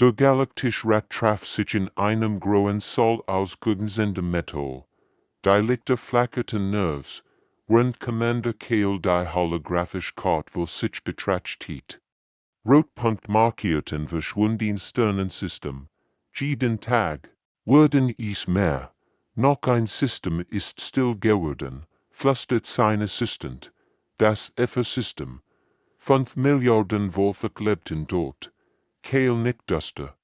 Der Galaktische Rat traf sich in einem großen Saal aus glänzendem Metall. Die Lichter flackerten Nervs, während Commander Kale die holographische Karte vor sich betrachtet hielt. Rotpunkt markierten verschwunden Sternensystem. Jeden Tag wurden es mehr. Noch ein System ist still geworden, flüstert sein Assistent. Das F-System. 5 Milliarden Wolfach lebten dort. Kale nickte.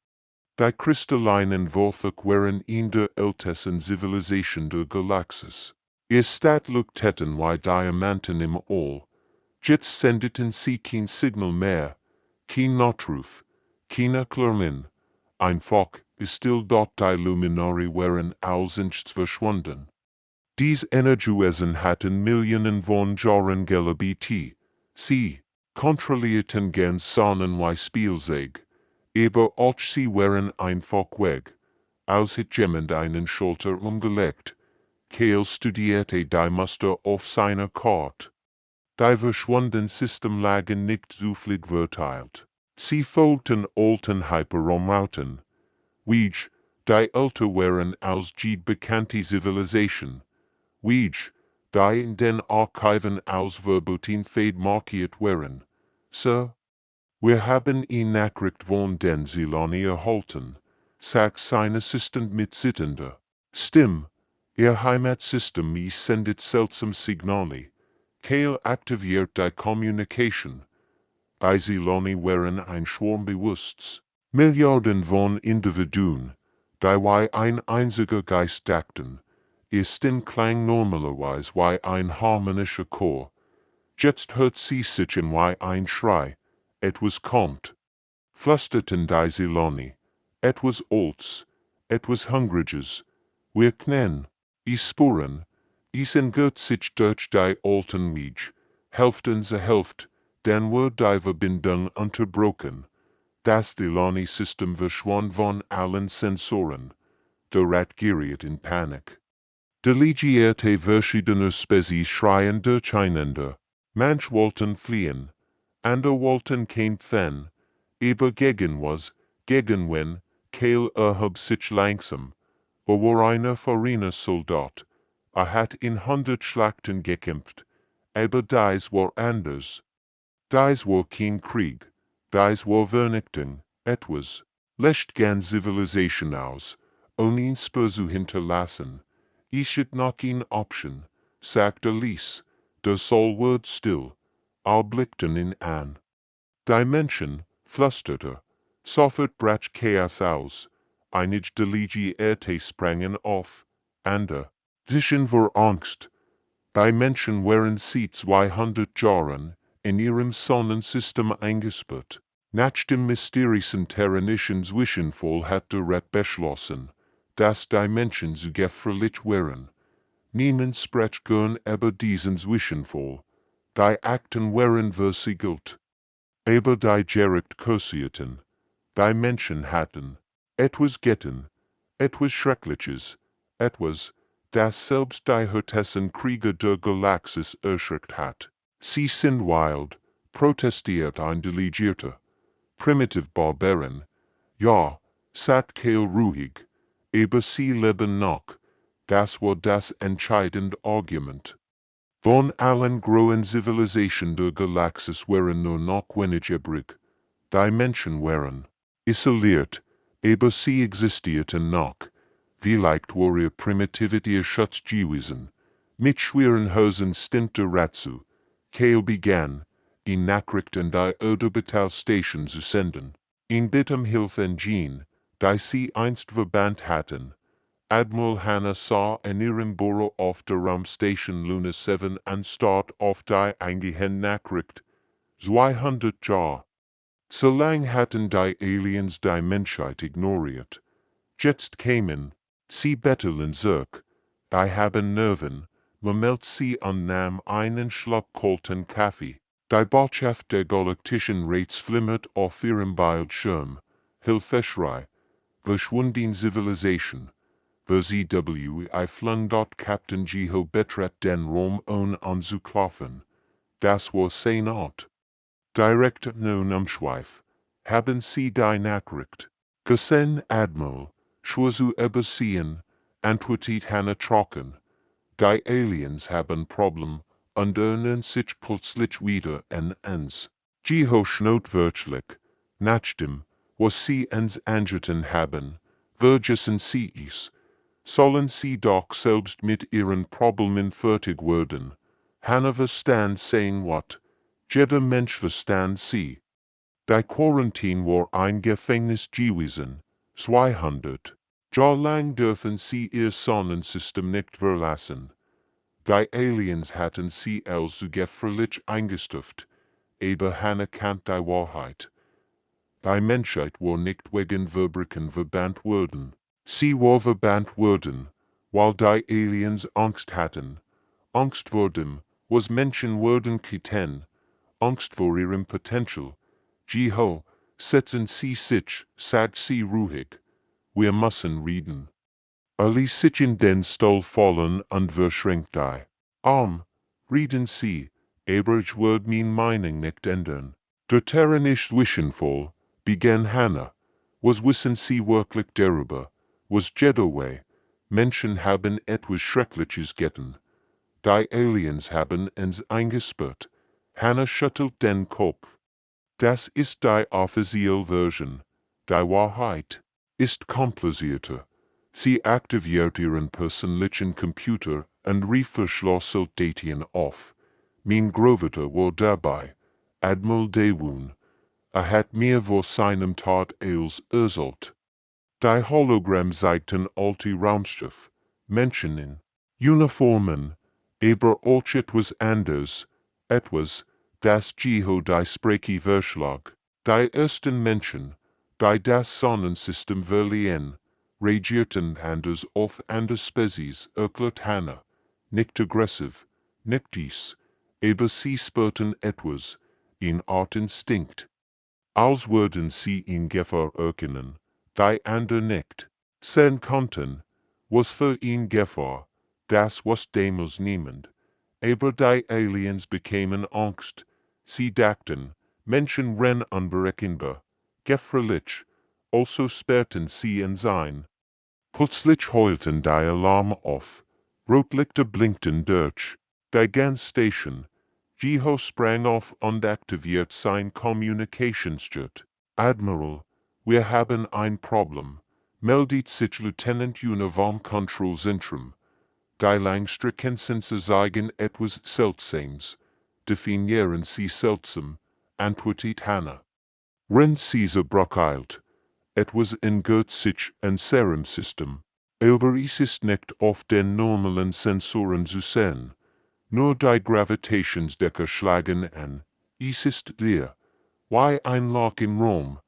Die kristallinen Wolfach waren in der ältesten Zivilisation der Galaxis. Ihr Statlukteten wie Diamanten im All. Jetzt sendeten sie kein Signal mehr. Kein Notruf, kein Erklärung. Einfach ist still dort die Luminari waren als nichts verschwunden. Dies Energiewesen hatten Millionen von Jahren gelebt. Sie kontrollierten gern Sonnen wie Spielzeug, aber auch sie waren einfach weg. Als hat jemand einen Schalter umgelegt. Kale studierte die Muster auf seiner Karte. Die verschwundenen System lagen nicht zufällig verteilt. Sie folgten alten Hyperraumrouten. Wie die älter waren als die bekannte Zivilisation. Wie die in den Archiven als verboten fade markiert waren. Sir, wir haben ihn Nachricht von den Zilani erhalten, sagt sein Assistent mit zitternder Stimme. Ihr Heimatsystem sendet seltsam Signale. Kale aktiviert die Communication. Die Zilani waren ein Schwarm bewusst. Milliarden von Individuen, die wie ein einziger Geist dachten. Ihr Stimme klang normalerweise wie ein harmonischer Chor. Jetzt hört sie sich an wie ein Schrei. Etwas kommt. Flüsterten die Zilani. Etwas Altes. Etwas Hungriges. Wir kennen. Spuren. Engert sich durch die alten Wege. Hälften ze Hälfte. Dann wird die Verbindung unterbrochen. Das Zilani-System verschwand von allen Sensoren. Der Rat geriet in Panik. Delegierte verschiedener Spezies schreien durcheinander. Manch wollten fliehen. Ander wollten kämpfen. Aber gegen was, gegen wen, Kale erhob sich langsam. War einer verriener Soldat. Hat in 100 Schlachten gekämpft. Aber dies war anders. Dies war kein Krieg. Dies war Vernichtung. Etwas. Löscht gern Zivilisation aus. Ohne Spur zu hinterlassen. Ich hätte noch eine Option, sagte Lies. Der Saal wurde still. Alle blickten ihn an. Die Menschen, flüsterte. Sofort brach Chaos aus. Einige Delegierte sprangen auf. Ander. Dischen vor Angst. Die Menschen waren seit 200 Jahren in ihrem Sonnensystem eingesperrt. Nach dem mysteriösen terranischen Zwischenfall hat der Rat beschlossen, dass die Menschen zu gefährlich waren. Niemand spricht gern über diesen Zwischenfall. Die Akten waren versiegelt. Aber die Gericht kursierten. Die Menschen hatten etwas getan, etwas Schreckliches, etwas, das selbst die härtesten Krieger der Galaxis erschreckt hat. Sie sind wild, protestiert ein Delegierter. Primitive Barbaren. Ja, sagt Kale ruhig. Aber sie leben noch. Das war das entscheidende Argument. Von allen großen Zivilisationen der Galaxis waren nur noch wenige übrig. Die Menschen waren isoliert, aber sie existierten noch. Vielleicht war ihr Primitivität ihr Schutz gewesen. Mit schweren Hosen stimmte Ratsu. Kale begann, in Nachricht an die Orbitalstation zu senden. In Bittem Hilfe an Jean, die sie einst verbannt hatten. Admiral Hannah sah in ihrem Büro auf der Raumstation Luna 7 anstatt auf die eingehende Nachricht. 200 Jahre. So lang hatten die Aliens die Menschheit ignoriert. Jetzt kämen sie betteln zurück. Die haben Nerven. Vermeldet sie und nahm einen Schluck kalten Kaffee. Die Botschaft der Galaktischen Rats flimmert auf ihrem Bildschirm. Hilfeschrei. Verschwunden Zivilisation. VZW flung dort Captain Jiho betrat den Raum anzuklopfen. Das war sein Ort. Direkt nun umschweif. Haben Sie die Nachricht? Gesehen Admiral, schwazu übersehen, antwortet Hannah trocken. Die Aliens haben Problem, unternen sich plötzlich wieder en ens. Jeho schnot wirklich, nachdem, was sie ens angeten haben, vergessen sie es. Sollen sie doch selbst mit ihren Problemen fertig werden. Hannah verstand sehen wat. Jeder Mensch verstand sie. Die Quarantäne war ein Gefängnis gewesen. 200 Jahr lang dürfen sie ihr Sonnensystem nicht verlassen. Die Aliens hatten sie also gefährlich eingestuft. Aber Hannah kennt die Wahrheit. Die Menschheit war nicht wegen Verbrechen verbannt worden. Sie war verbannt worden, weil die Aliens Angst hatten. Angst vor dem, was Menschen werden könnten. Angst vor ihrem Potential. Jeho, setzen Sie sich, sagt sie ruhig. Wir müssen reden. Ali sich in den Stuhl fallen und verschränkt die. Reden Sie, aber ich würde mein Meinung nicht ändern. Der Terran ist zwischenvoll, begann Hannah. Was wissen Sie wirklich darüber? Was Jedoway? Menschen haben etwas Schreckliches getan. Die Aliens haben uns eingesperrt. Hannah schüttelt den Kopf. Das ist die offizielle Version. Die Wahrheit ist komplizierter. Sie aktiviert ihren persönlichen Computer und rief verschlüsselt Daten auf. Mein Groveter war dabei. Admiral Daewon. Hat mir vor seinem Tod als erzählt. Die Hologramm zeigten alte Raumschiff, Menschen in Uniformen, aber auch etwas anders, etwas, das Jeho die Sprache verschlag. Die ersten Menschen, die das Sonnensystem verliehen, reagierten anders auf andere Spezies, erklärt Hannah. Nicht aggressiv, nicht dies, aber sie spürten etwas, in Art Instinkt. Als würden sie in Gefahr erkennen, die andere nicht sehen konnten, was für ihn Gefahr, das was damals niemand. Aber die Aliens bekamen Angst. Sie dachten, Menschen rennen unberechenbar, gefährlich, also sperrten sie ihn ein. Plötzlich heulten die Alarme auf. Rotlichter blinkten durch. Die ganze Station. Jeho sprang auf und aktiviert sein Communicationsjet. Admiral, wir haben ein Problem, meldet sich Lieutenant Uniform Control Zentrum. Die Langstreckensense zeigen etwas Seltsames. Definieren Sie seltsam, antwortet Hannah. Wenn Caesar braucht, etwas ändert sich an seinem System. Aber es ist nicht auf den normalen Sensoren zu sehen. Nur die Gravitationsdecke schlagen an. Es ist leer. Wie ein Loch im Raum.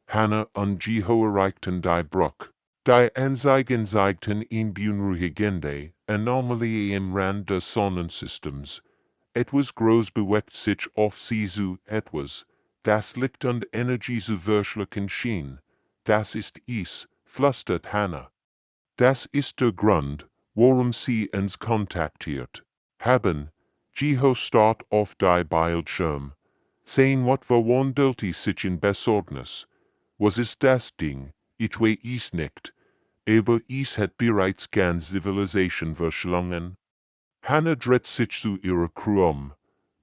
Hannah und Jeho erreichten die Brücke. Die Anzeigen zeigten in beunruhigende Anomalie im Rand des Sonnensystems. Etwas groß bewegt sich auf sie zu, etwas, das Licht und Energie zu verschlucken schien. Das ist es, flüstert Hannah. Das ist der Grund, warum sie uns kontaktiert haben. Jeho starrt auf die Bildschirm. Sehen wat verwandelt sich in Besorgnis. Was ist das Ding? Ich weiß es nicht. Aber es hat bereits ganz Zivilisation verschlungen. Hannah dreht sich zu ihrer Crew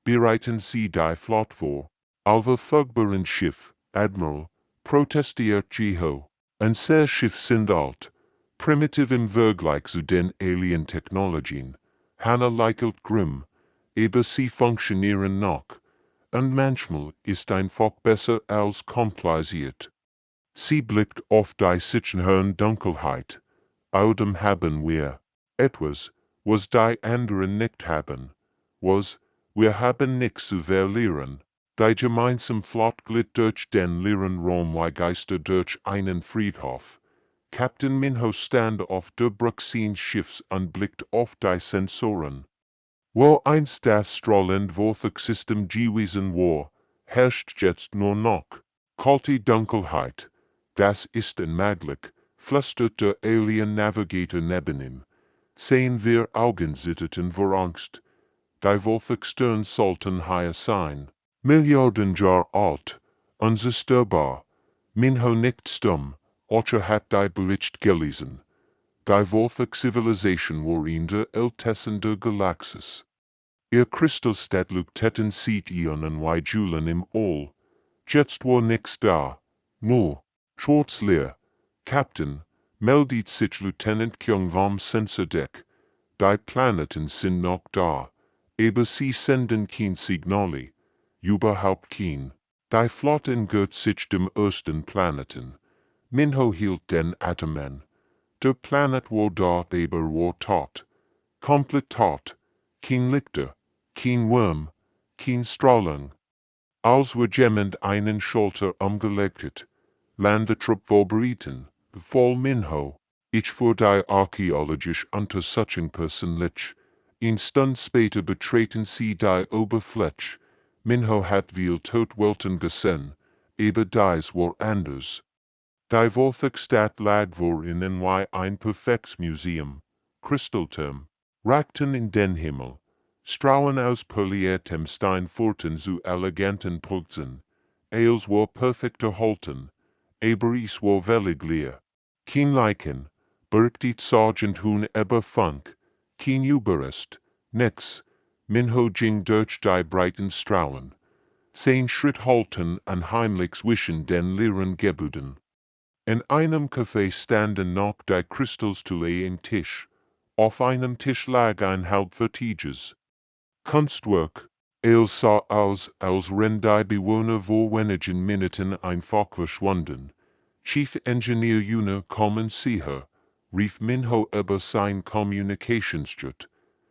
Bereiten Sie die Flotte vor. Auf verfügbaren Schiff, Admiral, protestiert Jeho. Unser Schiff sind alt, primitiv im Vergleich zu den Alien-Technologien. Hannah lächelt grimm, aber sie funktionieren noch. Und manchmal ist einfach besser als kompliziert. Sie blickt auf die sicheren Dunkelheit. Außerdem haben wir etwas, was die anderen nicht haben. Was, wir haben nichts zu verlieren. Die gemeinsame Flotte glitt durch den leeren Raum wie Geister durch einen Friedhof. Captain Minho stand auf der Brücke seines Schiffs und blickt auf die Sensoren. Wo einst das strahlend System gewesen war, herrscht jetzt nur noch kalte Dunkelheit. Das ist unmöglich, flüstert der Alien-Navigator neben ihm. Sehen wir Augen zitterten vor Angst. Die Wolfextern sollten hier sein. Milliarden Jahre alt, unzerstörbar. Minho nickt stumm, Ocher hat die Bericht gelesen. Die Vorfach Civilisation war in der ältesten der Galaxis. Ihr Kristallstädtlugtätten sieht Ionen wie Julen im All. Jetzt war nix da. No. Schwarzleer. Captain, meldet sich Lieutenant Kyung vom Sensordeck. Die Planeten sind noch da. Aber sie senden kein Signale. Überhaupt kein. Die Flotte gehört sich dem ersten Planeten. Minho hielt den Atomen. Der Planet war da, aber war tot. Komplett tot. Kein Lichter. Kein Wurm. Kein Strahlung. Als wir jemand einen Schalter umgelegt, Landetrupp vorbereiten, befahl Minho. Ich für die archäologische Untersuchung persönlich. Eine Stunde später betreten sie die Oberfläche. Minho hat viel Todwelten gesehen, aber dies war anders. Die Vorfachstadt lag vor ihnen wie ein perfektes Museum. Kristallturm, rackten in den Himmel. Strahlen aus poliertem Stein führten zu eleganten Pulsen. Alles war perfekt erhalten, aber es war völlig leer. Kein Leichen, bergte Sergeant Huhn aber Funk, kein Überrest, nix. Minho ging durch die breiten Strahlen. Sein Schritt halten und heimlich zwischen den leeren Gebäuden. In einem Café standen noch die Kristallstühle am Tisch. Auf einem Tisch lag ein halbfertiges Kunstwerk. Es sah aus, als wenn die Bewohner vor wenigen Minuten einfach verschwunden. Chief Engineer Juna kommen Sie her, rief Minho über sein Kommunikationsjet.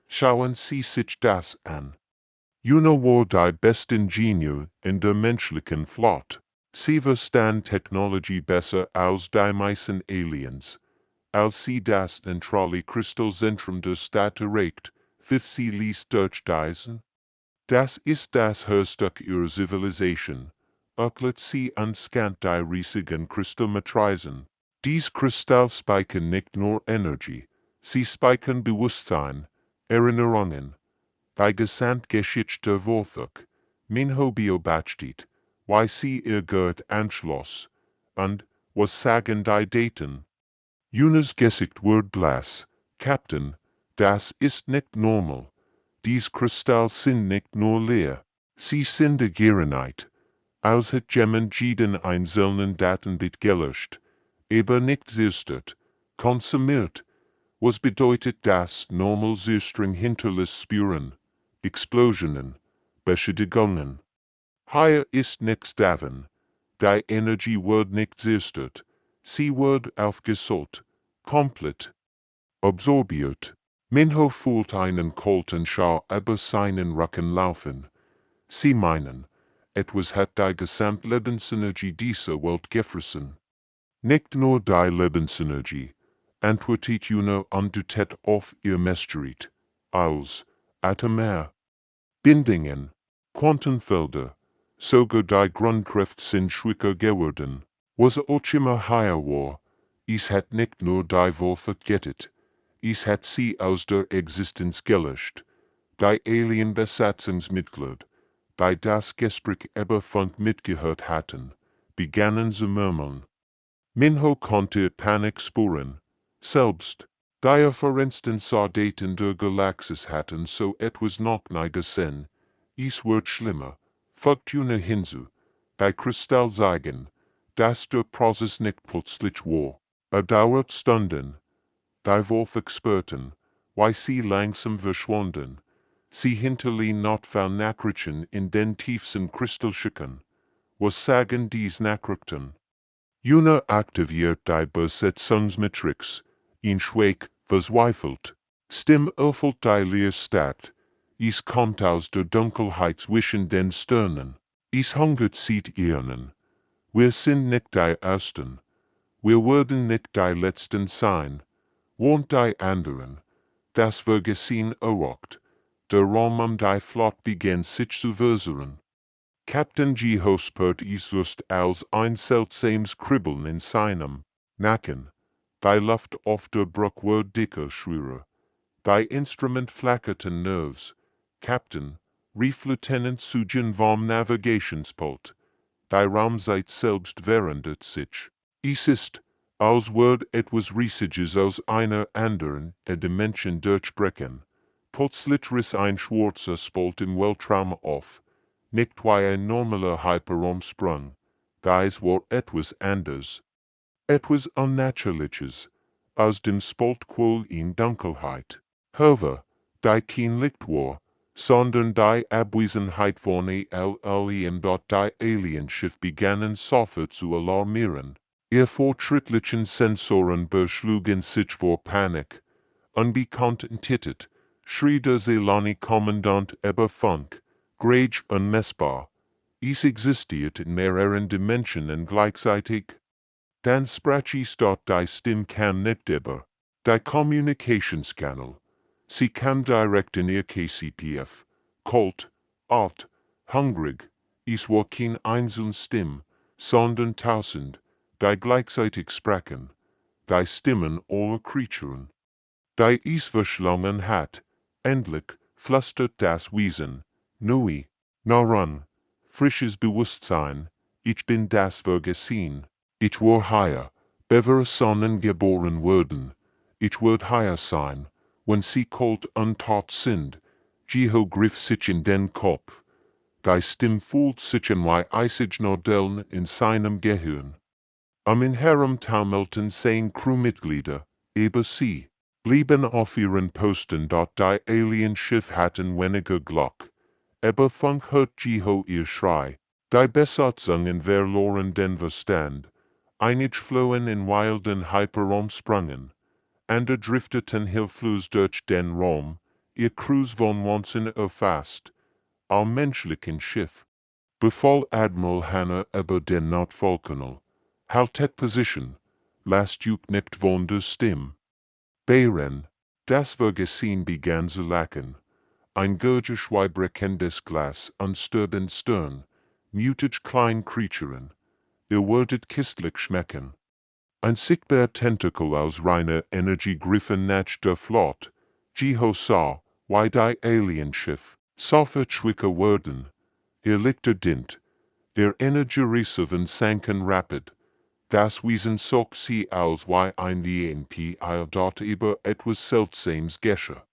Schauen Sie sich das an. Juna war die beste Ingenieur in der menschlichen Flotte. Sie verstand Technologie besser als die meisten Aliens. Als sie das zentrale Kristallzentrum der Stadt erreicht, pfiff sie ließ durchdeisen. Das ist das Herzstück ihrer Zivilisation. Erklärt sie anscant die riesigen Kristallmatrizen. Dies Kristall speichern nicht nur Energie, sie speichern Bewusstsein, Erinnerungen. Die Gesamtgeschichte Vorfach, Minho beobachtet, wie sie ihr Gehört anschloss, und was sagen die Daten? Yunas Gesicht wird blass. Captain, das ist nicht normal. Dies Kristall sind nicht nur leer, sie sind gereinigt. Als hat jemand jeden einzelnen Datenbit gelöscht, aber nicht zerstört, konsumiert. Was bedeutet das normal Zerstörung hinterlässt Spuren, Explosionen, Beschädigungen? Hier ist nichts davon. Die Energie wird nicht zerstört. Sie wird aufgesaugt, komplett absorbiert. Minho fühlt einen kalten Schauer über seinen Rücken laufen. Sie meinen, etwas hat die Gesamtlebensenergie dieser Welt gefressen. Nicht nur die Lebensenergie, antwortet Juno undutet auf ihr Messgerät, als Atomare, Bindungen, Quantenfelder, sogar die Grundkräfte sind schwächer geworden. Was auch immer hier war, es hat nicht nur die Welt vergiftet, es hat sie aus der Existenz gelöscht. Die Alien-Besatzungsmitglieder, die das Gespräch über Funk mitgehört hatten, begannen zu murmeln. Minho konnte Panik spüren. Selbst, die vereinsten Soldaten der Galaxis hatten so etwas noch nie gesehen. Es wird schlimmer, fügt Juna hinzu. Die Kristall sagen, dass der Prozess nicht plötzlich war. Dauert Stunden. Die Wolf-Experten, wie sie langsam verschwunden. Sie hinterließen notfall Nachrichten in den tiefsten Kristallschicken. Was sagen dies Nachrichten? Juna aktiviert die Besetzungsmatrix, ihn schweig, verzweifelt. Stimm erfüllt die Leerstadt. Es kommt aus der Dunkelheit zwischen den Sternen. Es hungert sieht ihnen. Wir sind nicht die Ersten. Wir werden nicht die Letzten sein. Und die anderen. Das Vergessen erwacht. Der Raum die Flotte beginnt sich zu versuchen. Captain G. Hospert es just als ein seltsames Kribbeln in seinem Nacken. Die Luft auf der Brücke wird dicker, schwerer. Die Instrument flackerten Nerves. Captain, rief Lieutenant Sujin vom Navigationspult. Die Raumzeit selbst verändert sich. Es ist, Als Word etwas Riesiges aus einer anderen Dimension durchbrechen. Plötzlich ein schwarzer Spalt im Weltraum auf. Nicht wie ein normaler Hyperraumsprung. Dies war etwas anders. Etwas Unnatürliches. Aus dem Spalt quoll in Dunkelheit. However, die kein Licht war, sondern die Abwesenheit von Alien. Die Alienschiff begannen sofort zu alarmieren. Ihr fortschrittlichen Sensoren beschlugen sich vor Panik. Unbekannt schrie der Zelani-Kommandant über Funk, grage unmessbar. Es existiert in mehreren Dimensionen gleichzeitig. Dann sprach es dort die Stimme kam nicht über. Die Communications-Channel. Sie kam direkt in ihr KCPF. Kalt, alt, hungrig. Es war kein einzelne Stimme, sondern tausend, die gleichzeitig sprachen. Die Stimmen aller Kreaturen. Die es verschlungen hat. Endlich flüstert das Wesen. Neu, naran, frisches Bewusstsein. Ich bin das Vergessen. Ich war higher, bevor Sonnen geboren wurden. Ich wird higher sein, wenn sie kalt und tot sind. Jeho griff sich in den Kopf. Die Stimme fühlt sich in wie eisig Nordeln in seinem Gehirn. In Herem taumelten sein Crewmitglieder, über sie, blieben auf ihren Posten. Dort die Alienschiff hatten weniger Glück. Aber Funk hört Jeho ihr Schrei. Die Besatzungen verloren den Verstand. Einige flohen in wilden Hyperraumsprüngen. Andere drifteten hilflos durch den Raum, ihr Crews von Wonsen erfasst. Am menschlichen Schiff. Befahl Admiral Hanna über den Notfallkanal. Haltet Position. Lasst euch nicht von der Stimme. Bären. Das Vergessen begann zu lachen. Ein geschweibrechendes Glas ansturben Stern. Mutig klein Creaturen. Ihr würdet kistlich schmecken. Ein sichtbar Tentakel aus reiner Energie griffen nach der Flot. Jeho sah, wie die Alienschiff sofort schwieriger wurden. Ihr Lichter dient. Ihr Energiereserven sanken rapid. Das Wesen zog sie aus wie ein VNP, dort über etwas Seltsames geschah.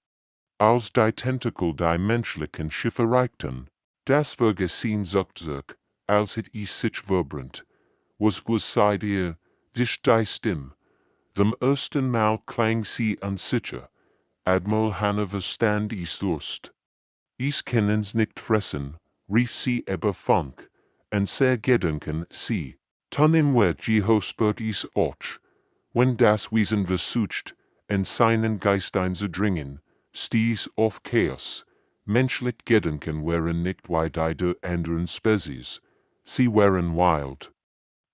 Als die Tentakel die menschlichen Schiffe erreichten, das Vergessen sucht sich, als es sich verbrennt. Was seid ihr, dicht die Stimme. Zum ersten Mal klang sie unsicher. Admiral Hanna verstand es Durst. Es können's nicht fressen, rief sie über Funk, und sehr gedenken sie. Dann im Wert Jeho spürt es auch. Wenn das Wesen versucht, in seinen Geist einzudringen, stieß auf Chaos. Menschlich Gedenken wären nicht wie die der anderen Spezies. Sie wären wild.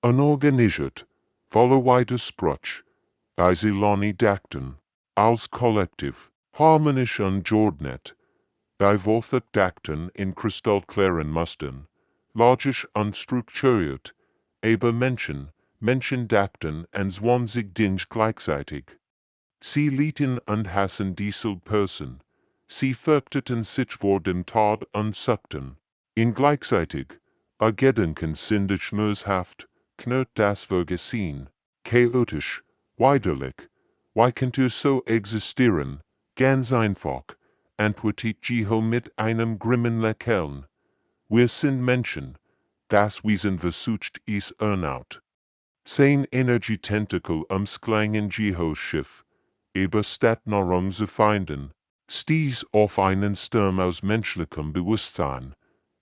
Unorganisiert, voller Widerspruch. Die Zelani dachten, als Kollektiv, harmonisch und geordnet. Die Worte dachten in kristallklaren Mustern, logisch und strukturiert. Aber Menschen dachten und zwangen sich Dinge gleichzeitig. Sie lieten und hassen diese Person. Sie fürchteten sich vor dem Tod und suchten. In gleichzeitig, Gedenken sind schmerzhaft, knurrt das Vergessen, chaotisch, widerlich. Wie könnt ihr so existieren? Ganz einfach, antwortet Jeho mit einem grimmen Lächeln. Wir sind Menschen. Das Wesen versucht es erneut. Sein Energietentakel umschlangen Jehos Schiff. Aber statt Nahrung zu finden, stieß auf einen Sturm aus menschlichem Bewusstsein.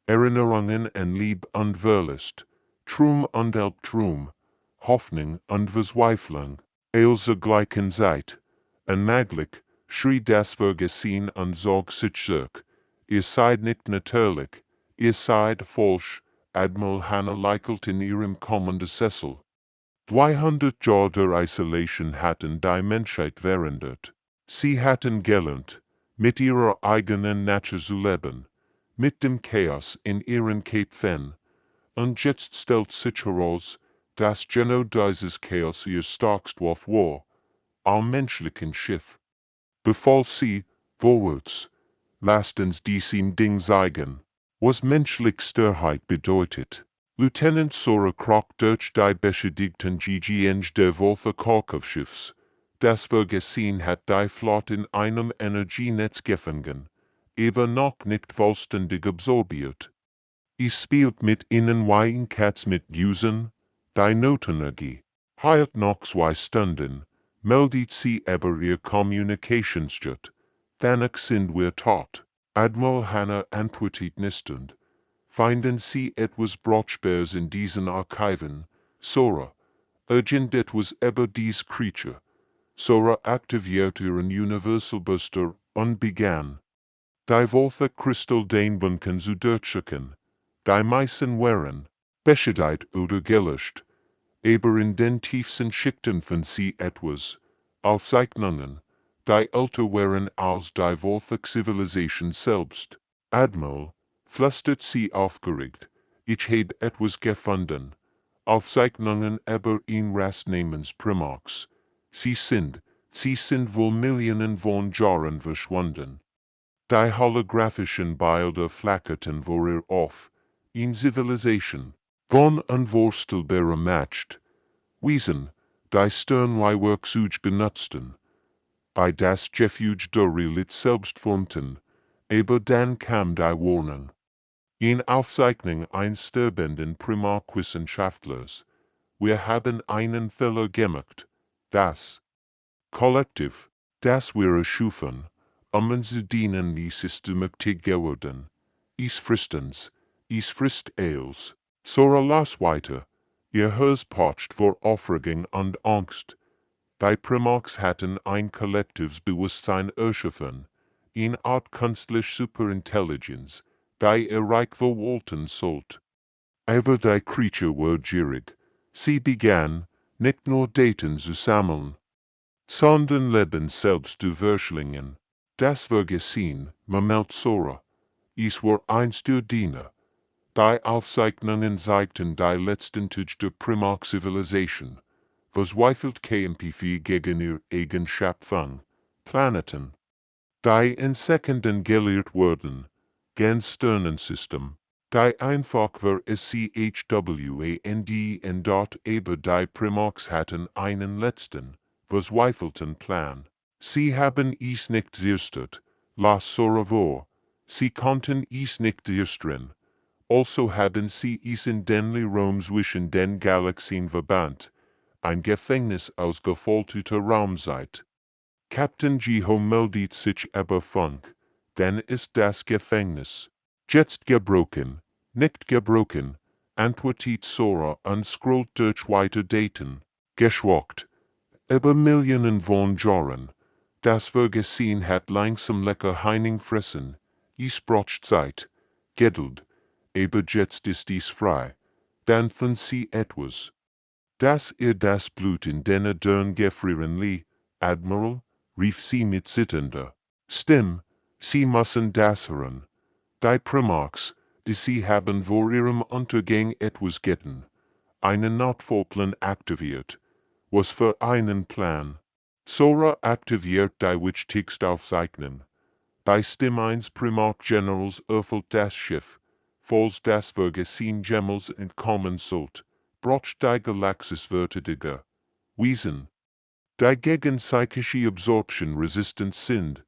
Erinnerungen und Lieb und Wollust, Traum und Albtraum, Hoffnung und Verzweiflung, zur gleichen Zeit. Unmöglich, schrie das Vergessen und zog sich zurück. Ihr seid nicht natürlich, ihr seid falsch. Admiral Hanna lächelt in ihrem kommenden Sessel. 200 Jahre der Isolation hatten die Menschheit verändert. Sie hatten gelernt, mit ihrer eigenen Natur zu leben, mit dem Chaos in ihren Köpfen. Und jetzt stellt sich heraus, dass genau dieses Chaos ihr Starkstoff war, am menschlichen Schiff. Befahl sie, vorwärts, lasst uns diesem Ding zeigen, was menschlich Sturheit bedeutet. Lieutenant Sora Krok durch die Beschädigten GGN der Wolfe Korkovschiffs. Das Vergessen hat die Flot in einem Energienetz gefangen, aber noch nicht vollständig absorbiert. Es spielt mit ihnen wie ein Katz mit Güsen, die Notenergie heilt noch 2 Stunden, meldet sie aber ihr Kommunikationsjet. Danach sind wir tot. Admiral Hannah antwortet nistend. Finden Sie etwas Brauchbares in diesen Archiven, Sora? Urgent etwas über dies Creature. Sora aktivierte ihren Universal Buster und begann. Die Wolfe Crystal den Bunken zu durchschicken. Die meisten waren beschädigt oder gelöscht. Aber in den tiefsten Schichten von sie etwas Aufzeichnungen, die älter waren als die Wolfe Zivilisation selbst. Admiral, flüstert sie aufgeregt, ich habe etwas gefunden. Aufzeichnungen über ihn Ras namens Primarchs. Sie sind wohl Millionen von Jahren verschwunden. Die holographischen Bilder flackerten vor ihr auf. In Civilization, von unvorstellbarer Macht. Wesen, die Sternleihwerkzeuge benutzten. I das Gefüge Lit selbst formten, aber dann kam die Warnung. In Aufzeichnung eines sterbenden Primarchwissenschaftlers. Wir haben einen Fehler gemacht. Das Kollektiv, das wir erschufen, zu dienen ist mächtig geworden. Es frisst eils. Sora las weiter. Ihr Herz pocht vor Aufregung und Angst. Die Primarchs hatten ein Kollektivsbewusstsein erschaffen, eine Art künstliche Superintelligenz, die erreichen wollten sollte. Aber die Creature war gierig. Sie begann, nicht nur Daten zu sammeln, sondern Leben selbst zu verschlingen. Das Vergessen, meldet Sora. Es war eins der Diener. Die Aufzeichnungen zeigten die letzten Tage der Primarch-Civilisation. Verzweifelt kämpfen gegen ihr eigen Schöpfung, Planeten, die in Sekunden gelehrt wurden, ganz Sternensystem, die einfach war SCHWAND und dort aber die Primarchs hatten einen letzten, verzweifelten Plan. Sie haben es nicht zerstört, las Sora vor, sie konnten es nicht zerstört. Also haben sie es in den Raum zwischen den Galaxien verbannt, ein Gefängnis aus gefolterter Raumzeit. Captain Jiho meldet sich über Funk, denn ist das Gefängnis jetzt gebrochen, nicht gebrochen, antwortet Sora und scrollt durch weiter Daten, geschwockt. Über Millionen von Jahren. Das Vergessen hat langsam lecker Heining fressen, es braucht Zeit, Geduld, aber jetzt ist es frei, dann von sie etwas. Dass ihr das Blut in den Dörn gefrieren li, Admiral, rief sie mit zitternder Stimme, sie müssen das hören. Die Primarchs, die sie haben vor ihrem Untergang etwas getan, einen Notfallplan aktiviert. Was für einen Plan? Sora aktiviert die Wichtigstaufzeichnung. Die Stimme eines Primarch-Generals öffnet das Schiff, falls das Vergessen jemals entkommen sollte. Braucht die Galaxiswürdige Wesen, die gegen psychische Absorption resistent sind.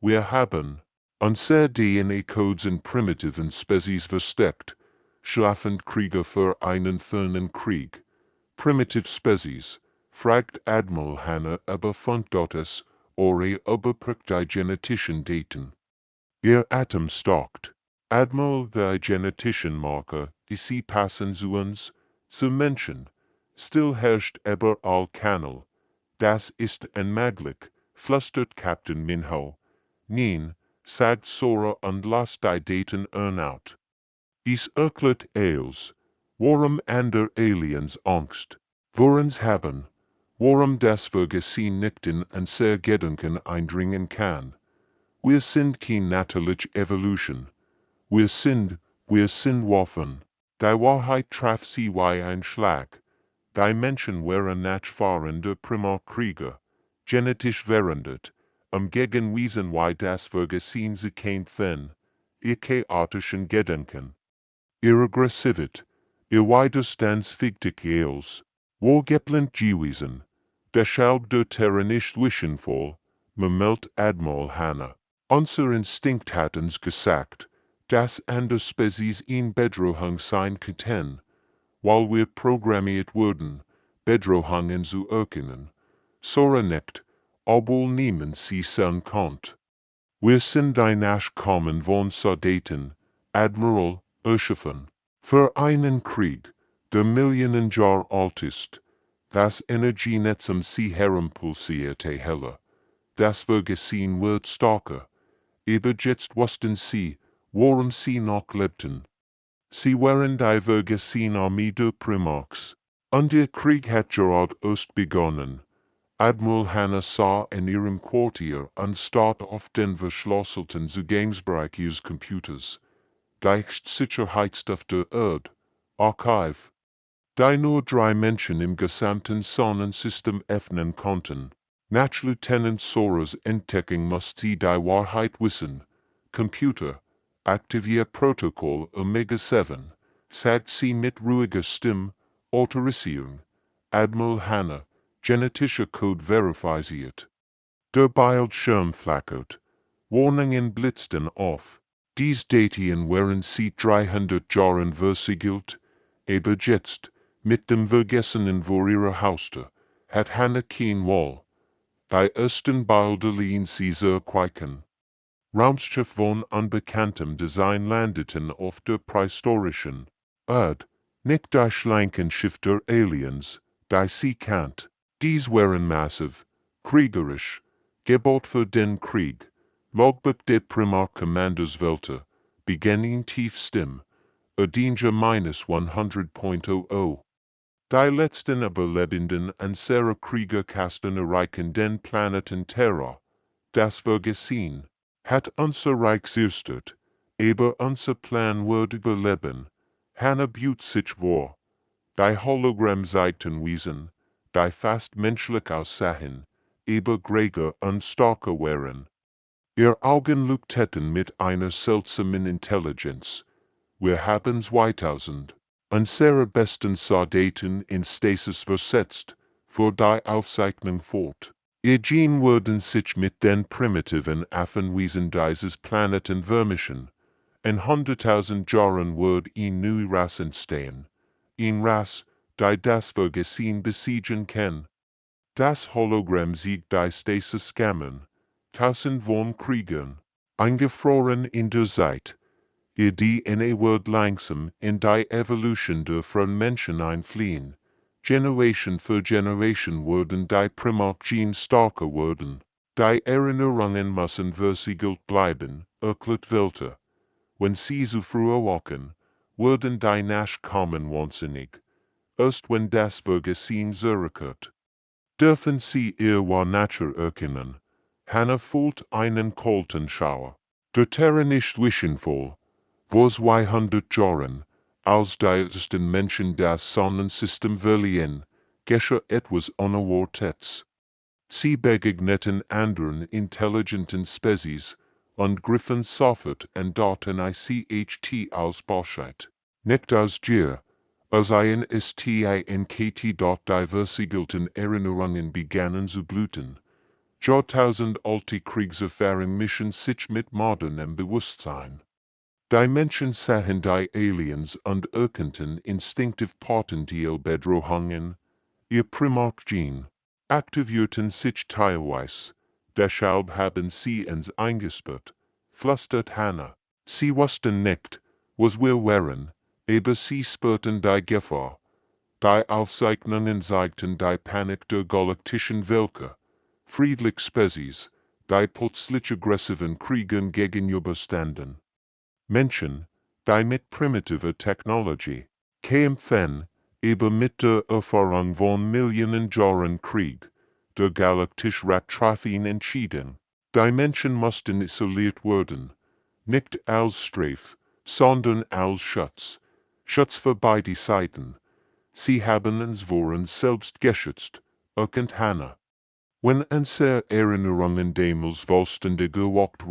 Wir haben unsere DNA-Codes in primitiven Spezies versteckt, schlafend Krieger für einen fernen Krieg. Primitive Spezies, fragt Admiral Hannah über Funkdotes, Ore über die genetischen Daten. Ihr Atem stockt. Admiral, die genetischen Marker, die sie passen zu uns, zu Menschen, still herrscht überall Kanal. Das ist unmöglich, flüstert Captain Minho. Nein, sagt Sora und lasst die Daten out. Es erklärt eils. Warum ander Aliens Angst? Woren's haben? Warum das Vergessen nicht in unser Gedanken eindringen kann? Wir sind kein natürliche Evolution. Wir sind Waffen. Die Wahrheit traf sie wie ein Schlag. Die Menschen waren nachfahrende Primarkrieger, genetisch verändert, gegen Wesen wie das Vergessen sie kämpfen, ihr chaotischen Gedanken. Ihre Aggressivität, ihr Widerstandsfähig Eels, wo geplent gewesen, deshalb der Terra nicht wischen voll, meldet Admiral Hannah. Unser Instinkt hat uns gesagt, dass andere Spezies in Bedrohung sein könnten, weil wir programmiert wurden, Bedrohungen zu erkennen. Sora nicht, obwohl niemand sie sehen konnte. Wir sind ein Nachkommen von Soldaten, Admiral, erschaffen. Für einen Krieg, der Millionen Jahre alt ist, das Energienetz sie herumpulsierte helle, das Vergessen wird stärker. Aber jetzt wussten sie, worum sie noch lebten. Sie waren die Vergessen-Armee der Primarchs. Und der Krieg hat gerade erst begonnen. Admiral Hannah sah in ihrem Quartier und starrte auf den verschlosselten Zugangsbereich ihres Computers. Die Sicherheitsstoff der Erde, Archive, die nur 3 Menschen im gesamten Sonnensystem öffnen konnten. Nach Lieutenant Soras Entdeckung musste sie die Wahrheit wissen. Computer, aktivier Protokoll Omega 7, sagt sie mit ruhiger Stimme, Autorisierung. Admiral Hannah, genetischer Code verifiziert. Der Bildschirm flackert. Warnungen blitzten auf. Dies Datien waren seit 300 Jahren versiegelt, aber jetzt, mit dem Vergessenen vor ihrer Haustür, hat Hannah kein Wall. Die ersten Bilder ließen sie sehr quaken. Raumschiff von unbekanntem Design landeten auf der prähistorischen Erde, nicht die schlanken Schiff der Aliens, die sie kannt. Dies waren massiv, kriegerisch, gebaut für den Krieg. Logbook der Primarch-Commanders Welter, beginning tief Stimm, Danger -100.00. Die letzten Überlebenden unserer Kriegerkasten erreichen den Planeten Terra. Das Vergessen hat unser Reich zerstört, aber unser Plan wird überleben. Hannah büht sich vor. Die Hologrammseiten wiesen, die fast menschlich aussahen, aber gräger und starker waren. Ihr Augen leuchteten mit einer seltsamen Intelligenz. Wir haben 2000 unserer besten Soldaten in Stasis versetzt, fuhr die Aufzeichnung fort. Ihr Gene würden sich mit den primitiven Affenwesen dieses Planeten vermischen. In 100.000 Jahren wird eine neue Rasse entstehen. Eine Rasse, die das Vergessen besiegen kann. Das Hologramm siegt die Stasis scannen. Tausend von Kriegern, eingefroren in der Zeit. Ihr DNA wird langsam in die Evolution der von Menschen einfliehen. Generation für Generation würden die Primarch-Genes stärker werden. Die Erinnerungen müssen versiegelt bleiben, erklärt Welter. Wenn sie zu früh erwachen, würden die Nachkommen wahnsinnig. Erst wenn das Vergessen zurückkehrt, dürfen sie ihr wahre Natur erkennen. Hannah fühlt einen kalten Schauer. Der Terra nicht zwischenvoll. Vor 200 Jahren, als die ersten Menschen das Sonnensystem verliehen, geschah etwas Unerwartetes. Sie begegneten anderen intelligenten Spezies und griffen sofort an Daten ICHT als Bescheid. Nicht als Gier, als INSTINKT. Die versiegelten Erinnerungen begannen zu blüten. Jahrtausend alte Kriegserfahrung mischen sich mit modernem Bewusstsein. Die Menschen sahen die Aliens und erkannten instinktiv potenziell Bedrohungen. Ihr Primarch-Gene aktivierten sich teilweise, deshalb haben sie uns eingesperrt, flüstert Hannah. Sie wussten nicht, was wir wären, aber sie spürten die Gefahr. Die Aufzeichnungen zeigten die Panik der galaktischen Völker, friedlich Spezies, die plötzlich aggressiven Kriegern gegenüberstanden. Menschen, die mit primitiver Technologie kämpfen, aber mit der Erfahrung von Millionen Jahren Krieg, der Galaktische Ratttrafen entschieden. Die Menschen mussten isoliert werden, nicht als Strafe, sondern als Schutz. Schutz für beide Seiten. Sie haben uns vor uns selbst geschützt, erkennt Hannah. Wenn unsere Erinnerungen damals vollständig gewagt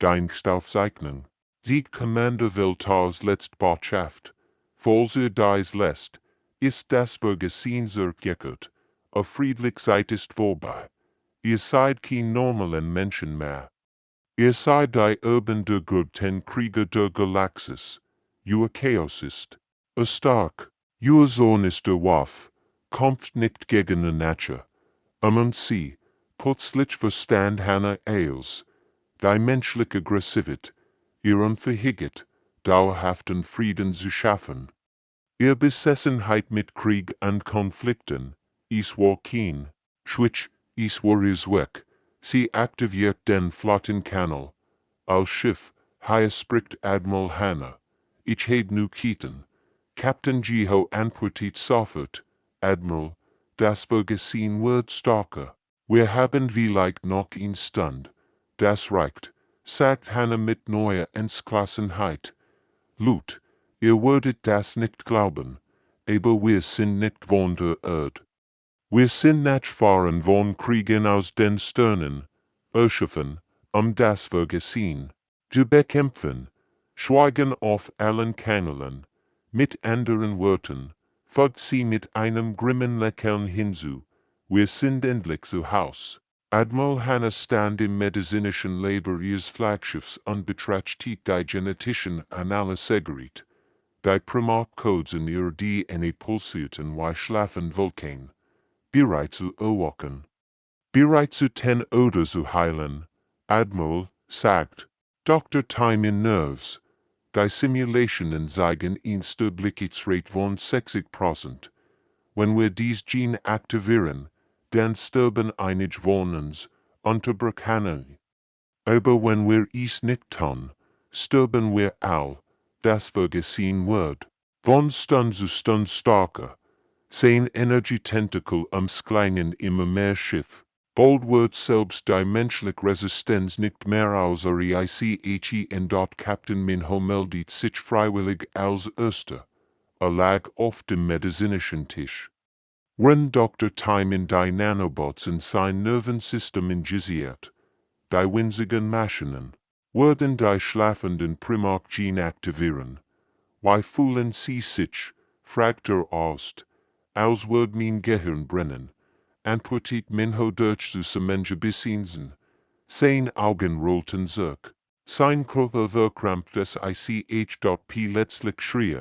denkst Aufzeichnung. Siegt Commander Veltars letzte Botschaft, falls dies lässt, ist das Vergessen zurückgekehrt, a friedlich Zeit ist vorbei. Ihr seid kein normalen Menschen mehr. Ihr seid die Erben der guten Krieger der Galaxis. Ihr Chaos ist, stark. Ihr Sohn ist der Waff, kämpft nicht gegen die Natur. Und sie, plötzlich verstand Hannah Ailes, die menschliche Aggressivität, ihr unverhindert, dauerhaften Frieden zu schaffen. Ihr Besessenheit mit Krieg und Konflikten, ist war kein Switch, ist war is weg. Sie aktiviert den Flottenkanal. Als Schiff, hier spricht Admiral Hannah. Ich heb nu Kieten. Captain Jiho antwortet sofort, Admiral, das Vergessen wird starker. Wir haben vielleicht noch eine Stund. Das reicht, sagt Hannah mit neuer Entschlossenheit. Lut, ihr würdet das nicht glauben, aber wir sind nicht von der Erde. Wir sind nicht fahren von Kriegen aus den Sternen, erschaffen, das Vergessen zu bekämpfen, schweigen auf allen Kanälen. Mit anderen Worten, folgt sie mit einem grimmen Lächeln hinzu, wir sind endlich zu Haus. Admiral Hannah stand im medizinischen Labor ihres Flaggschiffs und betrachtet die genetischen Analysegerät, die Primarcodes in ihr DNA pulsierten wie schlafen Vulkan, bereit zu erwachen. Bereit zu ten oder zu heilen, Admiral, sagt Dr. Time in Nerves, die Simulationen zeigen eine Stabilitätsrate von 60%. Wenn wir dies Gene aktivieren, dann sterben einige von uns, unterbrochen. Aber wenn wir es nicht tun, sterben wir all, das Vergessen wird. Von Stund zu Stund starker, sein Energietentakel umschlingen immer mehr Schiff. Bald wird selbst die menschliche Resistenz nicht mehr ausreichen. Dort Captain Minho meldet sich freiwillig als Erster. Lag auf dem medizinischen Tisch. Wenn Dr. Time in die Nanobots in sein Nervensystem injiziert, die winzigen Maschinen, werden die schlafenden Primark-Gene aktivieren. Wie fühlen sie sich, fragt Arzt, als wird mein Gehirn brennen, antwortet Minho durch zu Semenge Bissinsen. Sein Augen rollten zurück. Sein Körper verkrampft es ich. Letztlich schrie,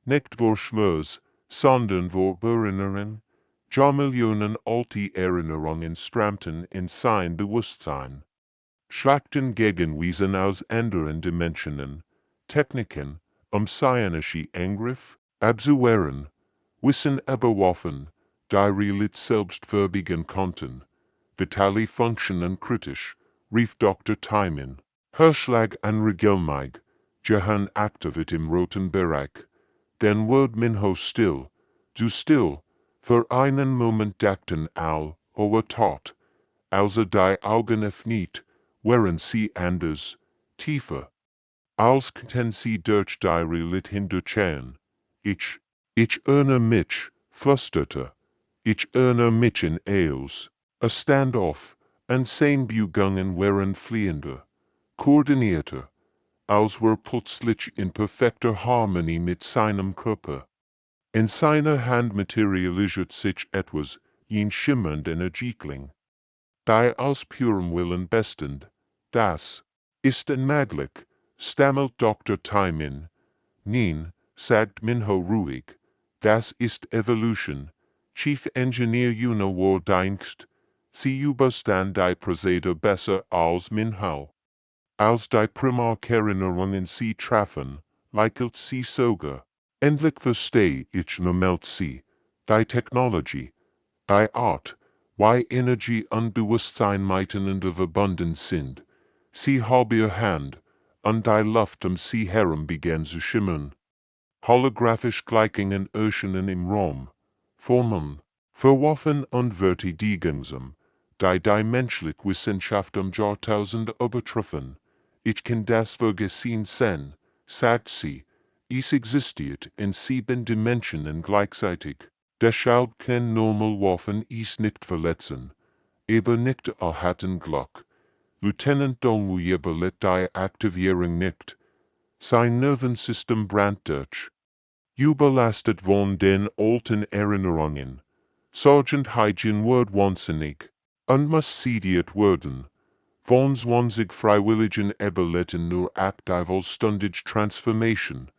nicht vor Schmerz, sondern vor Erinnerung. Jahrmillionen alte Erinnerungen strömten in sein Bewusstsein. Schlachten gegen Wesen aus anderen Dimensionen, Techniken, psionische Angriff, abzuwehren, Wissen überworfen, die Realität selbst verbiegen konnten. Vitale Funktionen kritisch, rief Dr. Time in. Hörschlag an Regelmeig, Gehirn aktiviert im roten Bereich. Dann wird Minho still, zu still, für einen Moment dachten all, tot, also die Augen öffnet, während sie anders, tiefer, als könnten sie durch die Realität hindurchschauen. Ich erinnere mich, flüsterte, ich erinnere mich in Ailes, a Standoff, an sein Bewegungen waren fliehender, koordinierter, als wir plötzlich in perfekter Harmonie mit seinem Körper. In seiner Hand materialisiert sich etwas, ein schimmernd Energiekling. Die aus purem Willen bestend, das ist unmöglich, stammelt Dr. Time in. Nein, sagt Minho ruhig, das ist Evolution. Chief Engineer war denkst, sie überstand die Prozedere besser als Minho. Als die Primarkerinnerungen sie treffen, lächelt sie sogar. Endlich verstehe ich murmelt sie, die Technologie, die Art, wie Energie und Bewusstsein miteinander verbunden sind. Sie hob ihr Hand, und die Luft sie herum begann zu schimmern. Holographisch Gleichungen erschienen im Raum. Formeln, verworfen und vertigigsam, die menschliche Wissenschaft Jahrtausende übertreffen. Ich kann das Vergessen sehen, sagt sie. Es existiert in 7 Dimensionen gleichzeitig. Deshalb kann normal Waffen es nicht verletzen. Aber nicht erhalten Glück. Lieutenant Dolmu überlebt die Aktivierung nicht. Sein Nervensystem brannt durch. Überlastet von den alten Erinnerungen. Sergeant Hygiene Word Wansinnig. Und muss sediert werden. Von 20 freiwilligen Eberletten nur aktivel Stundage Transformation.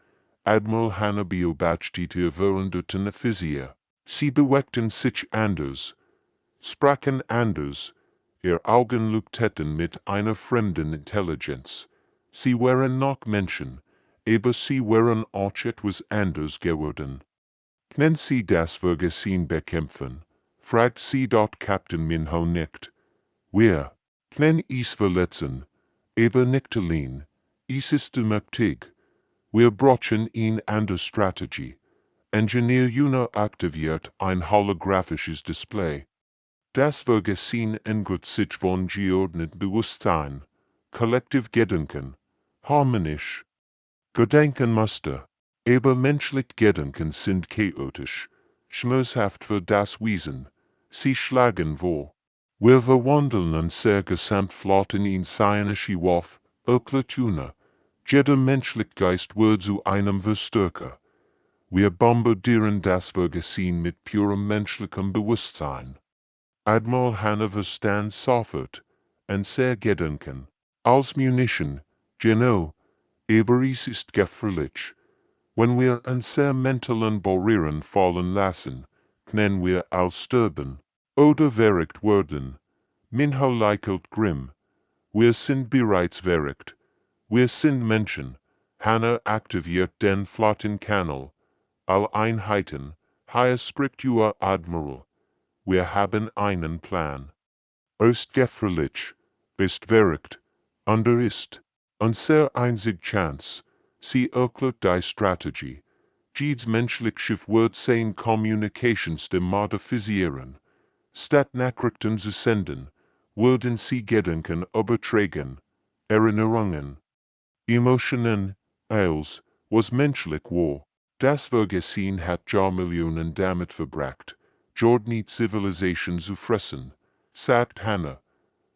Admiral Hannah beobachtet veränderten Physik. Sie bewegten sich anders. Sprachen anders. Ihr Augen leuchteten mit einer fremden Intelligenz. Sie waren noch Menschen, aber sie waren auch etwas anders geworden. Können Sie das Vergessen bekämpfen? Fragt sie dort Captain Minho nicht. Wir können es verletzen, aber nicht allein. Es ist mächtig. Wir brauchen eine andere Strategie. Engineer Juno aktiviert ein holographisches Display. Das Vergessen ändert sich von geordnet Bewusstsein, kollektiv Gedanken, harmonisch. Gedankenmuster, aber menschliche Gedanken sind chaotisch, schmerzhaft für das Wesen, sie schlagen vor. Wir verwandeln uns sehr gesamtflotten in psionische Wurf, Ökletune, jeder menschliche Geist wird zu einem Verstärker. Wir bombardieren das Vergessen mit purem menschlichem Bewusstsein. Admiral Hannah verstand sofort, und sehr Gedanken, als Munition, genau, aber es ist gefährlich. Wenn wir unsere mentalen Barrieren fallen lassen, können wir als sterben, oder verrückt werden. Minho lächelt grimm. Wir sind bereits verrückt. Wir sind Menschen. Hannah aktiviert den Flottenkanal. All Einheiten, hier spricht Ihr Admiral. Wir haben einen Plan. Ist gefährlich, ist verrückt, und ist unser einzig Chance. Sie erklärt die Strategie. Jedes menschlich Schiff wird sein Communications modifizieren. Statt Nachrichten zu senden, würden sie Gedanken übertragen, Erinnerungen, Emotionen, als, was menschlich war. Das Vergessen hat Jahrmillionen damit verbracht, Jordani Zivilisation zu fressen, sagt Hannah.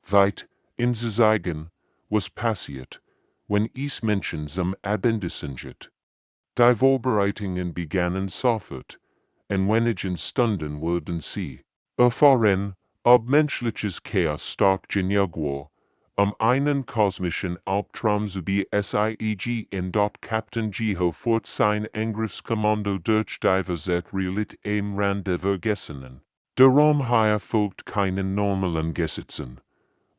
Weit, in zu sagen, was passiert, wenn es Menschen zum Abende sind. Die Vorbereitungen begannen sofort, und wenigen Stunden wurden sie erfahren, ob menschliches Chaos stark genug war, einen kosmischen Albtraum zu besiegen in dort Captain Jiho fort sein Angriffskommando durch die Versätrelit am Rand der Vergessenen. Darum hier folgt keinen normalen Gesetzen,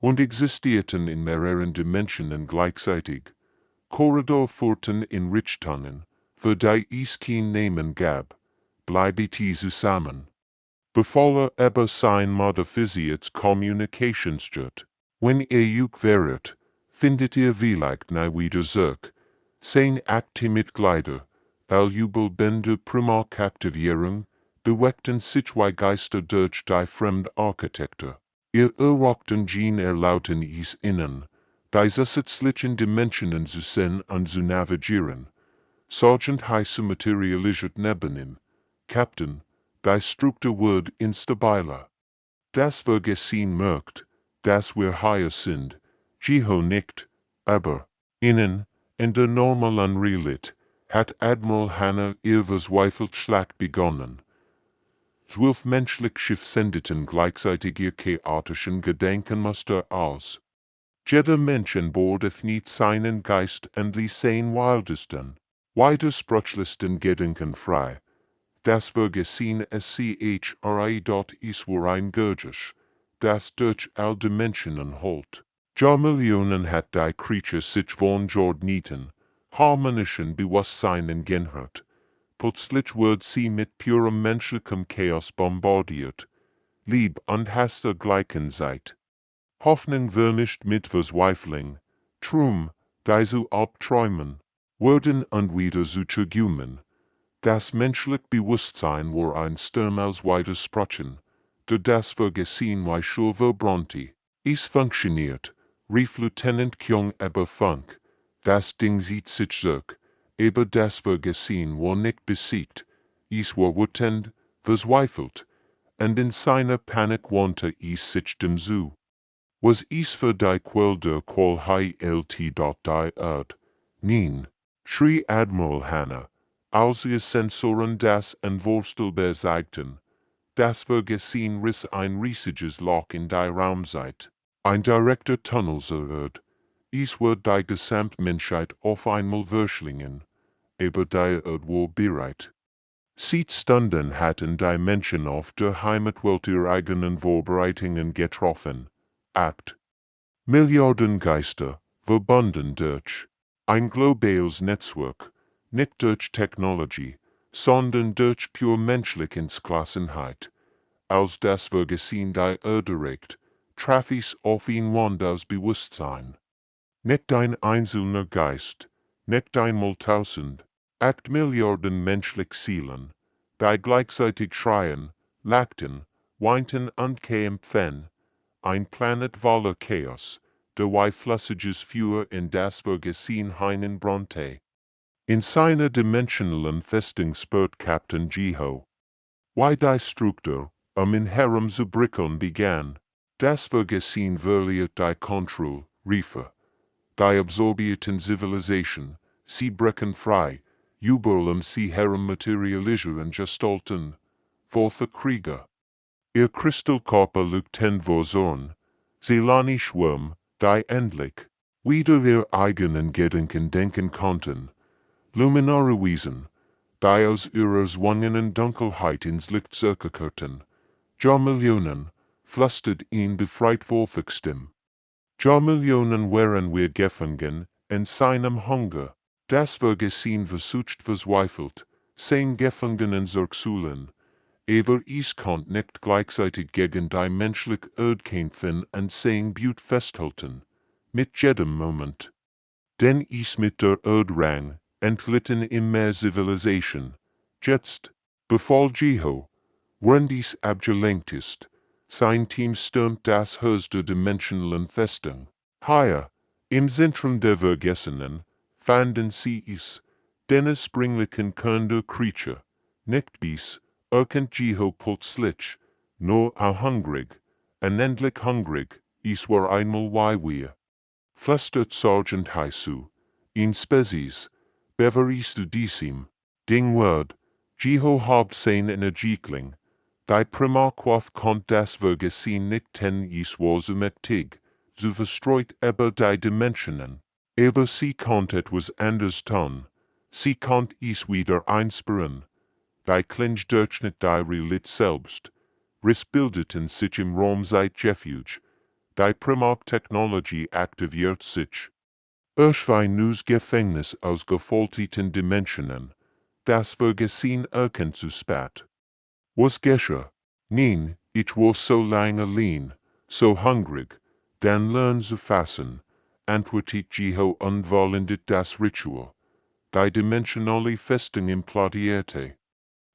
und existierten in mehreren Dimensionen gleichzeitig. Korridorpforten in Richtungen, für die es kein Namen gab, bleibet zusammen. Befalle aber sein modifiziert Communicationsjet. Wenn ihr wäret, findet ihr vielleicht nie wieder zurück. Sein Aktemitglieder, allübelbende Primarkaktivierung, bewegten sich zwei Geister durch die Fremdarchitektur. Ihr erwachten Gen erlauten es innen, die zusätzlichen Dimensionen zu sehen und zu navigieren. Sergeant heiße materialisiert neben ihm. Captain, die Struktur wird instabiler. Das Vergessen merkt, dass wir hier sind, Jiho nicht, aber, innen, in der normalen Realität, hat Admiral Hannah ihr Verzweifelsschlag begonnen. 12 menschliche Schiffe sendeten gleichzeitig ihr chaotischen Gedankenmuster aus. Jeder Mensch an Bord öffnet seinen Geist und ließ sein wildesten, widersprüchlichsten Gedanken frei. Das Vergessen dort ist war ein Gergisch, das durch all Dimensionen holt. Jahrmillionen hat die Creature sich von Jordnieten, harmonischen Bewusstseinen genhört. Plötzlich wird sie mit purem menschlichem Chaos bombardiert. Lieb und Hass der gleichen Zeit. Hoffnung vernischt mit Verzweiflung. Traum, die zu Albträumen, werden und wieder zu Tragödien. Das menschliche Bewusstsein war ein Sturm aus Widersprüchen, der das Vergessen war schon verbrannte. Es funktioniert, rief Lieutenant Kyung aber Funk. Das Ding sieht sich zurück, aber das Vergessen war nicht besiegt. Es war wütend, verzweifelt, und in seiner Panik wandte es sich dem zu. Was es für die Quelle der Qual HLT. Die Erd? Nein, schrie Admiral Hannah. als ihr Sensoren das Entwurfstel bezeigten, das Vergessen riss ein riesiges Loch in die Raumzeit. Ein direkter Tunnel wird. Dies wird die Gesamtmenschheit auf einmal verschlingen, aber die Erde war bereit. Seit Stunden hatten die Menschen auf der Heimatwelt ihre eigenen Vorbereitungen getroffen. 8 Milliarden Geister, verbunden durch ein globales Netzwerk, nicht durch Technologie, sondern durch pure Menschlichkeitsgelassenheit. Als das Vergessen die Erde regt, traf es auf ihn das Bewusstsein. Nicht ein einzelner Geist, nicht einmal 1000, 8 Milliarden menschliche Seelen, die gleichzeitig schreien, lachten, weinten und kämpfen, ein Planet voller Chaos, der flüssiges Feuer in das Vergessen hineinbrannte. In seiner dimensionalen Festung spürt Captain Jiho, wie die Struktur, in Herem zu brickeln begann. Das Vergessen verliert die Kontrolle, Riefe. Die absorbierten Zivilisation, sie brechen frei, überall sie Herren materialisieren gestalten, Wolfe Krieger. Ihr Kristallkörper lügten Vorzorn, sie lani schwärm, die endlich, wieder ihr eigenen Gedanken denken konnten, luminare Wesen, die aus ihrer zwangenen Dunkelheit ins Licht zurückkehrten, Jahrmillionen, flüstert ihn befreit Wolfigstimm. Jahrmillionen wären wir gefangen, in seinem Hunger, das Vergessen versucht verzweifelt, sein Gefangenen zurückzuholen, aber es konnt nicht gleichzeitig gegen die menschliche Erde kämpfen und sein Blut festhalten, mit jedem Moment. Denn es mit der Erde rang, entlitten in mehr Zivilisation. Jetzt, befahl Jiho, wenn dies abgelenkt ist, sein Team stürmt das Haus der dimensionalen Festung. Hier, im Zentrum der Vergessenen, fanden sie es, den ursprünglichen Kern der Creature, nicht bis, erkennt Jiho plötzlich, nur hungrig, unendlich hungrig, es war einmal wie wir. Flüstert Sergeant Haisu, in Spezies, beweist du diesem, Ding Word, Jiho habt sein Energiekling, die Primarkraft konnt das Vergessen nicht ten es war so mächtig, so verstreut über die Dimensionen, aber sie konnt etwas anders tun, sie konnt es wieder einspüren, die Klinge durch nicht die Realität selbst, bildeten sich im Raumzeitgefüge, die Primark-Technologie aktiviert sich. Wie neus Gefängnis aus gefolterten Dimensionen, das Vergessen erkennt zu spät. Was geschah? Nein, ich war so lange allein, so hungrig, dann lern zu fassen, antwortet Jiho unvollendet das Ritual, die dimensionale Festung implodierte.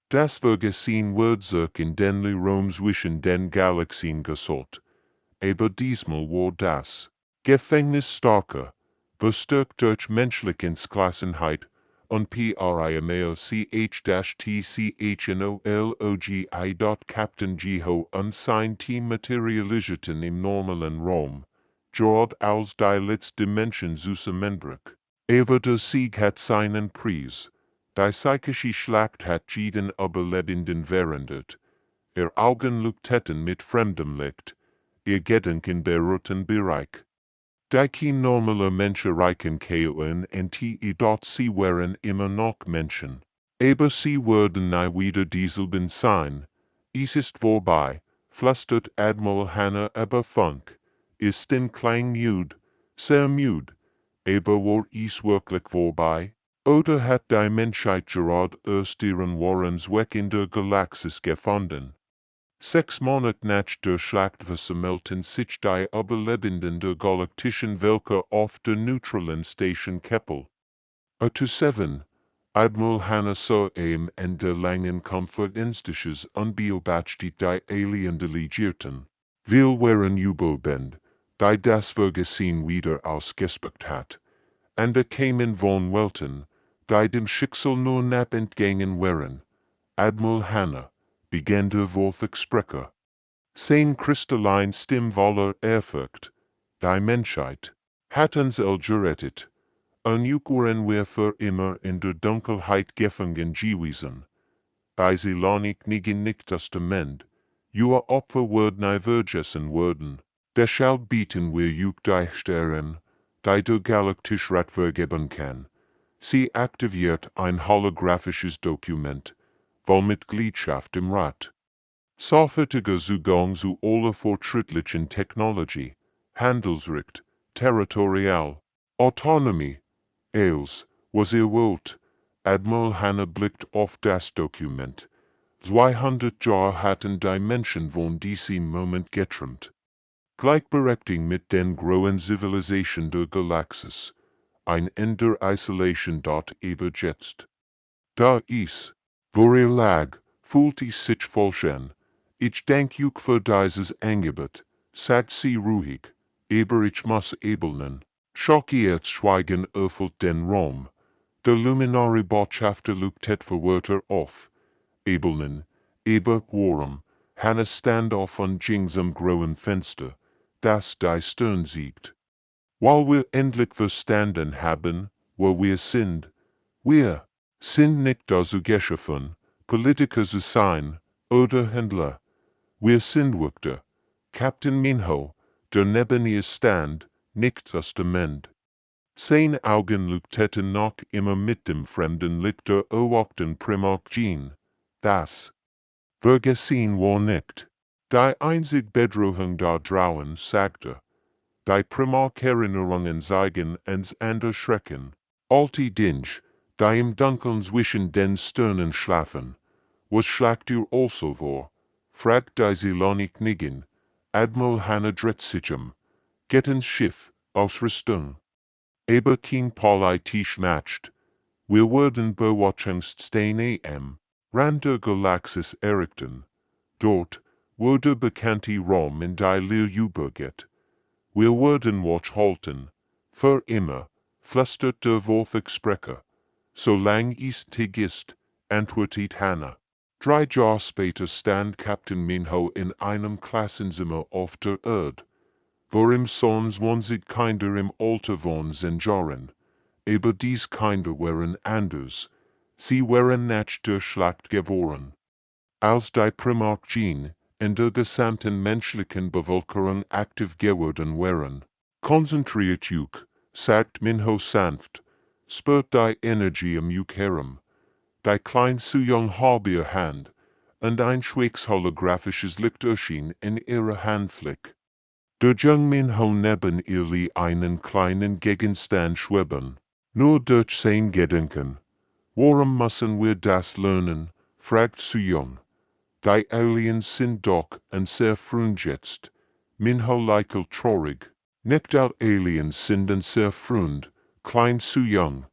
Das Vergessen wird sich in den Raum zwischen den Galaxien gesollt, aber diesmal war das Gefängnis starker, verstärkt durch Menschlichkeitsgelassenheit und PRIMACH-TCHNOLOGI. Captain Jiho und sein Team materialisierten im normalen Raum, dort als die letzte Menschen zusammenbrach. Aber der Sieg hat seinen Preis. Die psychische Schlacht hat jeden Überlebenden verändert. Ihr Augen leuchteten mit fremdem Licht, ihr Gedanken berührten Bereich. Die kein normaler Mensch erreichen können und dort sie wären immer noch Menschen. Aber sie würden nie wieder dieselben sein. Es ist vorbei, flüstert Admiral Hannah über Funk. Ist Stimme klang müde, sehr müde. Aber war es wirklich vorbei? Oder hat die Menschheit gerade erst ihren wahren Zweck in der Galaxis gefunden? 6 Monate nach der Schlacht versammelten sich die Überlebenden der Galaktischen Völker auf der neutralen Station Keppel. To 7, Admiral Hannah sah ihm in der langen Konferenztisches unbeobachtet die Alien-Delegierten. Wir waren überbend, die das Vergessen wieder ausgespuckt hat. Und kämen von Welten, die dem Schicksal nur knapp entgangen wären. Admiral Hannah, begann der Wolfsprecher. Sein kristallin Stimme voller Ehrfurcht, die Menschheit, hat uns gerettet, Unukuren wir für immer in der Dunkelheit gefangen gewesen. Bei sie lanig nigen nicht Testament, Jua Opfer word nie vergessen worden. Deshalb bieten wir juk die Stern, die der Galaktisch Rat vergeben kann. Sie aktiviert ein holographisches Dokument, voll Mitgliedschaft im Rat. Sofortiger Zugang zu aller fortschrittlichen Technologie, Handelsrecht, Territorial, Autonomie, als, was ihr wollt. Admiral Hanna blickt auf das Dokument. 200 Jahre hatten die Menschen von diesem Moment geträumt. Gleichberechtigt mit den großen Zivilisationen der Galaxis. Ein Ende Isolation dort aber jetzt. Da ist, wo ihr lag, fühlt ich sich falsch. Ich denk juk für dieses Angebot, sagt sie ruhig, aber ich muss ebelnen. Schockiert Schweigen öffnet den Raum. Der Luminari-Botschafter leuchtet Wörter auf. Ebelnen, aber warum, Hannah stand auf an Jingsam grauen Fenster, das die Stirn siegt. Weil wir endlich verstanden haben, wo wir sind nicht also geschaffen, Politiker zu sein, oder Händler. Wir sind Wächter. Captain Minho, der neben ihr stand, nichts Testament. Seine Augen leuchteten noch immer mit dem fremden Licht der erwachten Primarchin. Das Vergessen war nicht. Die einzig Bedrohung da draußen sagte. Die Primark-Erinnerungen zeigen ans andere Schrecken. Alte Dinge, die im Dunkeln zwischen den Sternen schlafen. Was schlagt ihr also vor? Fragt die Zilonik nigen. Admiral Hannah Dretzichem. Get ins Schiff, Ausrüstung. Aber kein politisch matcht. Wir werden Beobachtungsstehen am Rand der Galaxis errichten. Dort, wo der bekannte Raum in die Leer übergeht. Wir werden Watch halten. Für immer, flüstert der Wolfsprecher. Solang es Tig ist, antwortet Hannah. 3 Jahre später stand Captain Minho in einem Klassenzimmer auf der Erde. Vor ihm sahen 20 Kinder im Alter von Senjoren. Aber dies Kinder waren anders. Sie waren nach der Schlacht geboren. Als die Primarchen in der gesamten menschlichen Bevölkerung aktiv geworden waren. Konzentriert juk, sagt Minho sanft, spürt die Energie im juk herum. Die klein zu jung halbe Hand, und ein schweres holographisches Licht erschien in ihrer Handfläche. Der jung Minho neben ihr ließ einen kleinen Gegenstand schweben. Nur durch sein Gedenken. Warum müssen wir das lernen? Fragt zu jung. Die Aliens sind doch ein sehr früh jetzt. Minho lächelt traurig. Nicht all Aliens sind ein sehr früh, klein zu jung.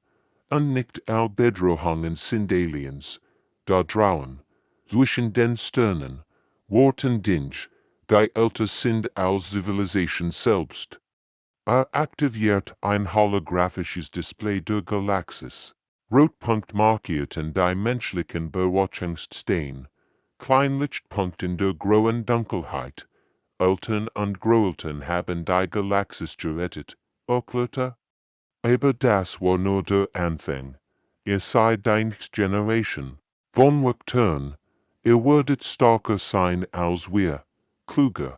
Und nicht all Bedrohungen sind Aliens. Da draußen, zwischen den Sternen, warten Dinge, die älter sind als Zivilisation selbst. Aktiviert ein holographisches Display der Galaxis. Rotpunkt markierten die menschlichen Beobachtungsstehen. Kleinlichtpunkte in der grauen Dunkelheit. Eltern und Groeltern haben die Galaxis gerettet, erklärte. Aber das war nur der Anfang. Ihr seid die Next Generation. Von Wächtern. Ihr werdet stärker sein als wir. Kluger.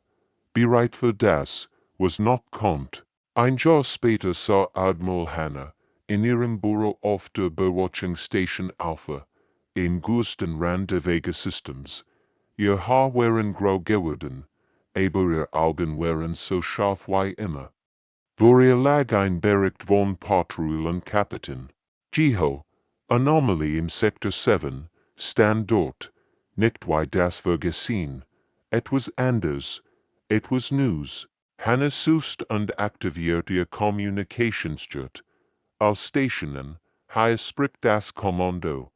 Bereit für das, was noch kommt. Ein Jahr später sah Admiral Hannah in ihrem Büro auf der Beobachtungsstation Alpha, im größten Rand der Vega-Systems. Ihr Haar waren grau geworden, aber ihre Augen waren so scharf wie immer. Vor ihr lag ein Bericht von Patrouillenkapitän. Jiho, Anomalie im Sektor 7, stand dort, nicht wie das Vergessen. Etwas anders, etwas News. Hannah sucht und aktiviert ihr Kommunikationsjet. Als Stationen, hier spricht das Kommando.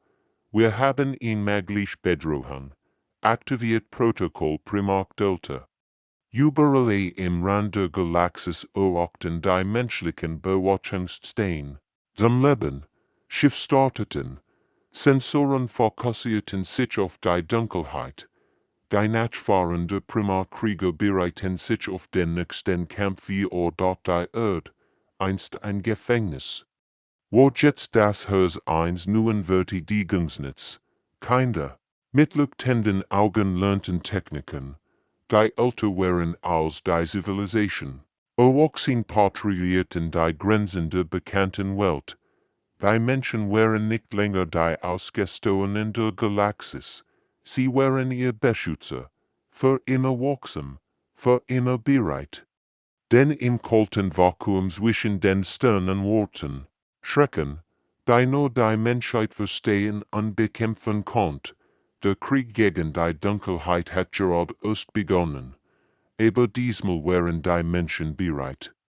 Wir haben ihn möglich bedrohen. Aktiviert Protokoll Primark Delta. Überall im Rand der Galaxis erwachten die menschlichen Beobachtungsstehen. Zum Leben. Schiff starteten. Sensoren fokussierten sich auf die Dunkelheit. Die nachfahrende Primarkrieger bereiten sich auf den nächsten Kampf wie dort die Erde, einst ein Gefängnis. wo jetzt das Hers eins nun Vertigungsnetz, kinder, mitlücktenden Augen lernten Techniken, die älter waren als die Zivilisation, erwachsen patrouillierten die Grenzen der bekannten Welt. Die Menschen waren nicht länger die Ausgestoßenen der Galaxis, sie waren ihr Beschützer, für immer wachsam, für immer bereit. Denn im kalten Vakuum zwischen den Sternen warten, Schrecken, die nur die Menschheit verstehen und bekämpfen konnte. Der Krieg gegen die Dunkelheit hat gerade erst begonnen, aber diesmal waren die Menschen bereit.